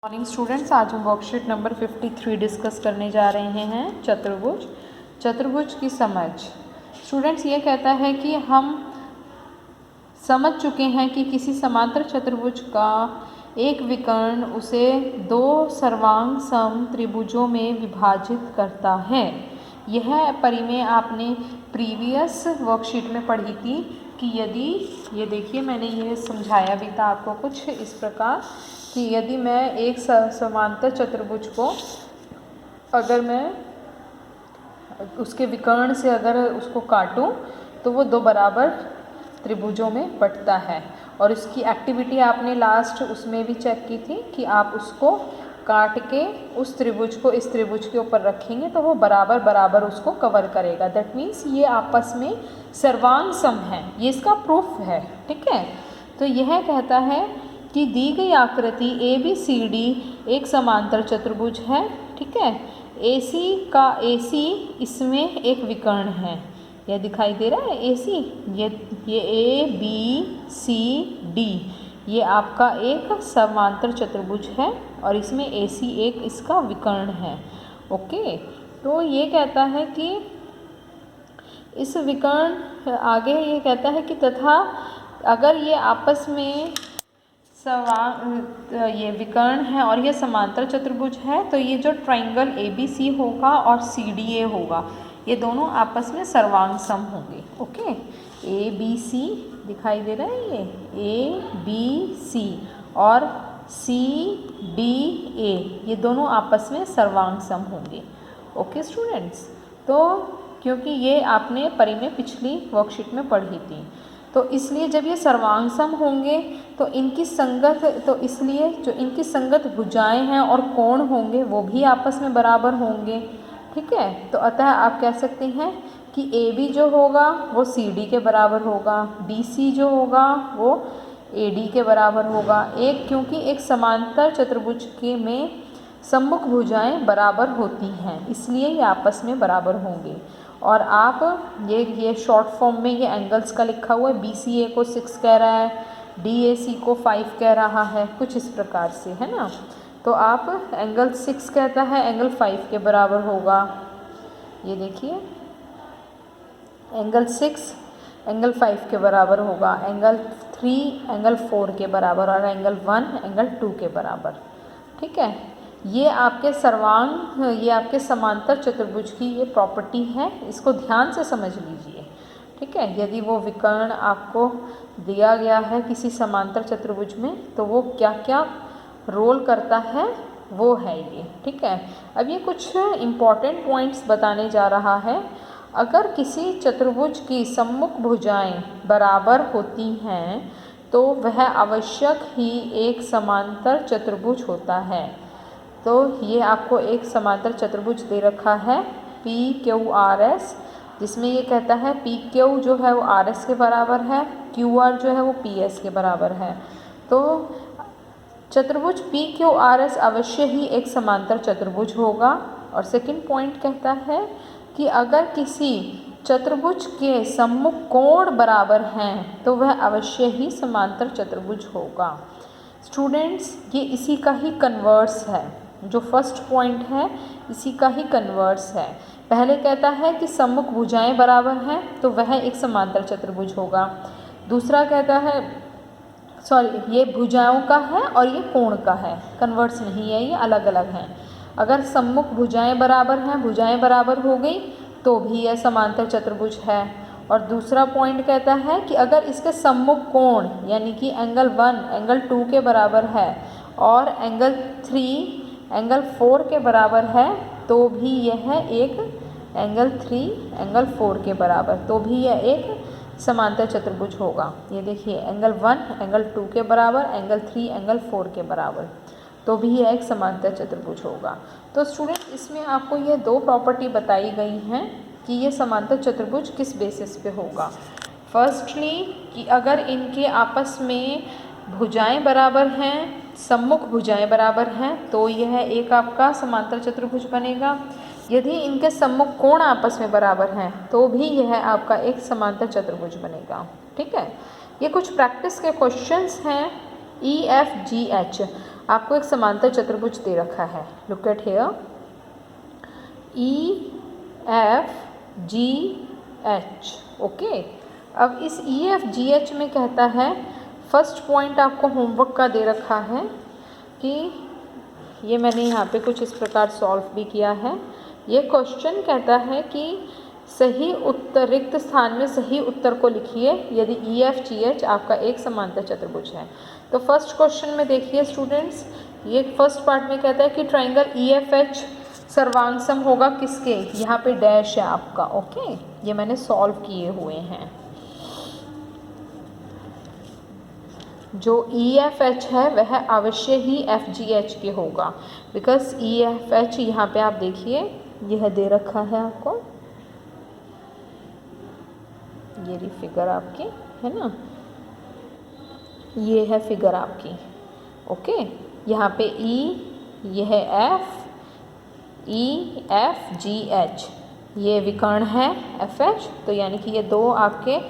Morning students, आज हम worksheet number 53 discuss करने जा रहे हैं। चतुर्भुज की समझ। स्टूडेंट्स, ये कहता है कि हम समझ चुके हैं कि किसी समांतर चतुर्भुज का एक विकर्ण उसे दो सर्वांग सम त्रिभुजों में विभाजित करता है। यह परिमेय आपने प्रीवियस वर्कशीट में पढ़ी थी कि यदि, ये देखिए मैंने ये समझाया भी था आपको कुछ इस प्रकार कि यदि मैं एक समांतर चतुर्भुज को अगर मैं उसके विकर्ण से अगर उसको काटूं तो वो दो बराबर त्रिभुजों में बंटता है। और इसकी एक्टिविटी आपने लास्ट उसमें भी चेक की थी कि आप उसको काट के उस त्रिभुज को इस त्रिभुज के ऊपर रखेंगे तो वो बराबर बराबर उसको कवर करेगा। दैट मीन्स ये आपस में सर्वांग सम है, ये इसका प्रूफ है। ठीक है, तो यह कहता है कि दी गई आकृति ABCD एक समांतर चतुर्भुज है। ठीक है, AC इसमें एक विकर्ण है, यह दिखाई दे रहा है AC, ये ABCD ये आपका एक समांतर चतुर्भुज है और इसमें AC एक इसका विकर्ण है। ओके, तो ये कहता है कि इस विकर्ण आगे ये कहता है कि तथा अगर ये आपस में ये विकर्ण है और ये समांतर चतुर्भुज है तो ये जो ट्राइंगल ABC होगा और CDA होगा ये दोनों आपस में सर्वांग सम होंगे। ओके, ABC दिखाई दे रहा है, ये ABC और CDA ये दोनों आपस में सर्वांग सम होंगे। ओके स्टूडेंट्स, तो क्योंकि ये आपने परिमेय पिछली वर्कशीट में पढ़ी थी तो इसलिए जब ये सर्वांग सम होंगे तो इनकी संगत, तो इसलिए जो इनकी संगत भुजाएं हैं और कोण होंगे वो भी आपस में बराबर होंगे। ठीक है, तो अतः आप कह सकते हैं कि AB जो होगा वो CD के बराबर होगा, BC जो होगा वो AD के बराबर होगा। क्योंकि एक समांतर चतुर्भुज के में सम्मुख भुजाएं बराबर होती हैं इसलिए ये आपस में बराबर होंगे। और आप ये शॉर्ट फॉर्म में ये एंगल्स का लिखा हुआ है, BCA को 6 कह रहा है, DAC को 5 कह रहा है, कुछ इस प्रकार से है ना। तो आप एंगल 6 कहता है एंगल 5 के बराबर होगा। ये देखिए एंगल 6 एंगल 5 के बराबर होगा, एंगल 3 एंगल 4 के बराबर और एंगल 1 एंगल 2 के बराबर। ठीक है, ये आपके समांतर चतुर्भुज की ये प्रॉपर्टी है, इसको ध्यान से समझ लीजिए। ठीक है, यदि वो विकर्ण आपको दिया गया है किसी समांतर चतुर्भुज में तो वो क्या क्या रोल करता है वो है ये। ठीक है, अब ये कुछ इम्पॉर्टेंट पॉइंट्स बताने जा रहा है। अगर किसी चतुर्भुज की सम्मुख भुजाएं बराबर होती हैं तो वह आवश्यक ही एक समांतर चतुर्भुज होता है। तो ये आपको एक समांतर चतुर्भुज दे रखा है PQRS, जिसमें ये कहता है PQ जो है वो RS के बराबर है, QR जो है वो PS के बराबर है। तो चतुर्भुज PQRS अवश्य ही एक समांतर चतुर्भुज होगा। और सेकंड पॉइंट कहता है कि अगर किसी चतुर्भुज के सम्मुख कोण बराबर हैं तो वह अवश्य ही समांतर चतुर्भुज होगा। स्टूडेंट्स, ये इसी का ही कन्वर्स है, जो फर्स्ट पॉइंट है इसी का ही कन्वर्स है। पहले कहता है कि सम्मुख भुजाएं बराबर हैं तो वह एक समांतर चतुर्भुज होगा। दूसरा कहता है, ये भुजाओं का है और ये कोण का है, कन्वर्स नहीं है, ये अलग अलग हैं। अगर सम्मुख भुजाएं बराबर हैं, भुजाएं बराबर हो गई तो भी यह समांतर चतुर्भुज है। और दूसरा पॉइंट कहता है कि अगर इसके सम्मुख कोण यानी कि एंगल 1 एंगल 2 के बराबर है और एंगल 3 एंगल 4 के बराबर है तो भी यह एक एंगल 3 एंगल 4 के बराबर, तो भी यह एक समांतर चतुर्भुज होगा। ये देखिए एंगल 1 एंगल 2 के बराबर, एंगल 3 एंगल 4 के बराबर, तो भी यह एक समांतर चतुर्भुज होगा। तो स्टूडेंट, इसमें आपको ये दो प्रॉपर्टी बताई गई हैं कि ये समांतर चतुर्भुज किस बेसिस पे होगा। फर्स्टली कि अगर इनके आपस में भुजाएं बराबर हैं, सम्मुख भुजाएं बराबर हैं तो यह एक आपका समांतर चतुर्भुज बनेगा। यदि इनके सम्मुख कोण आपस में बराबर हैं तो भी यह आपका एक समांतर चतुर्भुज बनेगा। ठीक है, ये कुछ प्रैक्टिस के क्वेश्चंस हैं EFGH। आपको एक समांतर चतुर्भुज दे रखा है, look at here, EFGH, okay. अब इस EFGH में कहता है, फर्स्ट पॉइंट आपको होमवर्क का दे रखा है कि ये मैंने यहाँ पे कुछ इस प्रकार सॉल्व भी किया है। ये क्वेश्चन कहता है कि सही उत्तर, रिक्त स्थान में सही उत्तर को लिखिए यदि EFGH आपका एक समांतर चतुर्भुज है। तो फर्स्ट क्वेश्चन में देखिए स्टूडेंट्स, ये फर्स्ट पार्ट में कहता है कि ट्राइंगल EFH सर्वांग सम होगा किसके, यहाँ पे डैश है आपका, ओके। ये मैंने सॉल्व किए हुए हैं। जो EFH है वह अवश्य ही FGH के होगा, बिकॉज EFH यहाँ पे आप देखिए यह दे रखा है आपको, ये रही फिगर आपकी, है ना, ये है फिगर आपकी, ओके। यहाँ पे E, ये है F, EFGH, ये विकर्ण है FH, तो यानी कि ये दो आपके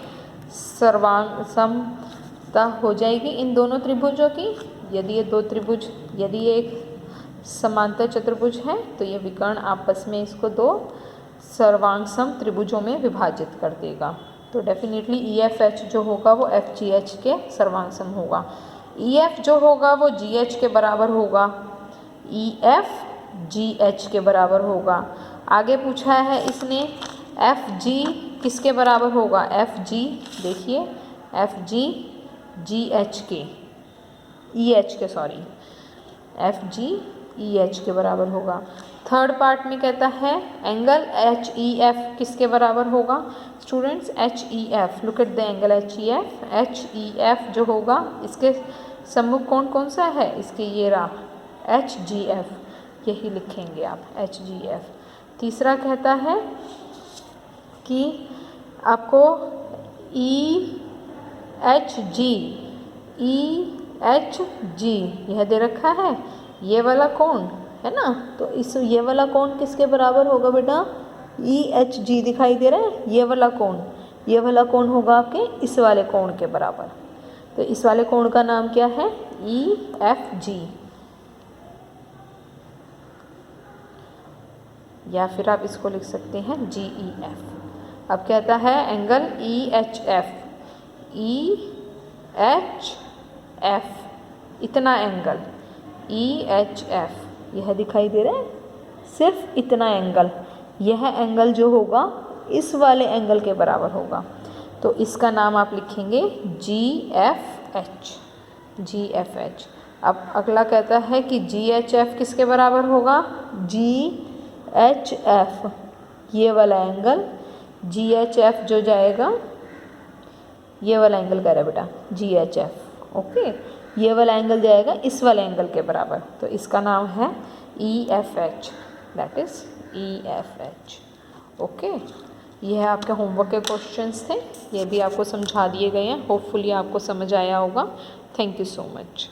सर्वांग समता हो जाएगी इन दोनों त्रिभुजों की। यदि ये दो त्रिभुज, यदि ये एक समांतर चतुर्भुज है तो ये विकर्ण आपस में इसको दो सर्वांग सम त्रिभुजों में विभाजित कर देगा। तो डेफिनेटली EFH जो होगा वो FGH के सर्वांग सम होगा। EF जो होगा वो GH के बराबर होगा, EF GH के बराबर होगा। आगे पूछा है इसने FG किसके बराबर होगा, FG देखिए FG GH के, EH के सॉरी, FG EH के बराबर होगा। थर्ड पार्ट में कहता है एंगल HEF किसके बराबर होगा students, HEF, look at the angle HEF, HEF जो होगा इसके सम्मुख कोण कौन सा है, इसके ये रहा HGF, यही लिखेंगे आप HGF। तीसरा कहता है कि आपको EHG यह दे रखा है, ये वाला कोण है ना, तो इस ये वाला कोण किसके बराबर होगा बेटा, EHG दिखाई दे रहा है, ये वाला कोण, ये वाला कोण होगा आपके इस वाले कोण के बराबर। तो इस वाले कोण का नाम क्या है, EFG, या फिर आप इसको लिख सकते हैं GEF। अब कहता है एंगल EHF, EHF इतना एंगल, EHF यह दिखाई दे रहा है, सिर्फ इतना एंगल, यह एंगल जो होगा इस वाले एंगल के बराबर होगा, तो इसका नाम आप लिखेंगे GFH। अब अगला कहता है कि GHF किसके बराबर होगा, GHF, ये वाला एंगल GHF जो जाएगा, ये वाला एंगल कह रहा है बेटा GHF, ओके, ये वाला एंगल जाएगा इस वाले एंगल के बराबर, तो इसका नाम है EFH, that is EFH, okay. ये है आपके होमवर्क के क्वेश्चंस थे, ये भी आपको समझा दिए गए हैं, होपफुली आपको समझ आया होगा। Thank you so much.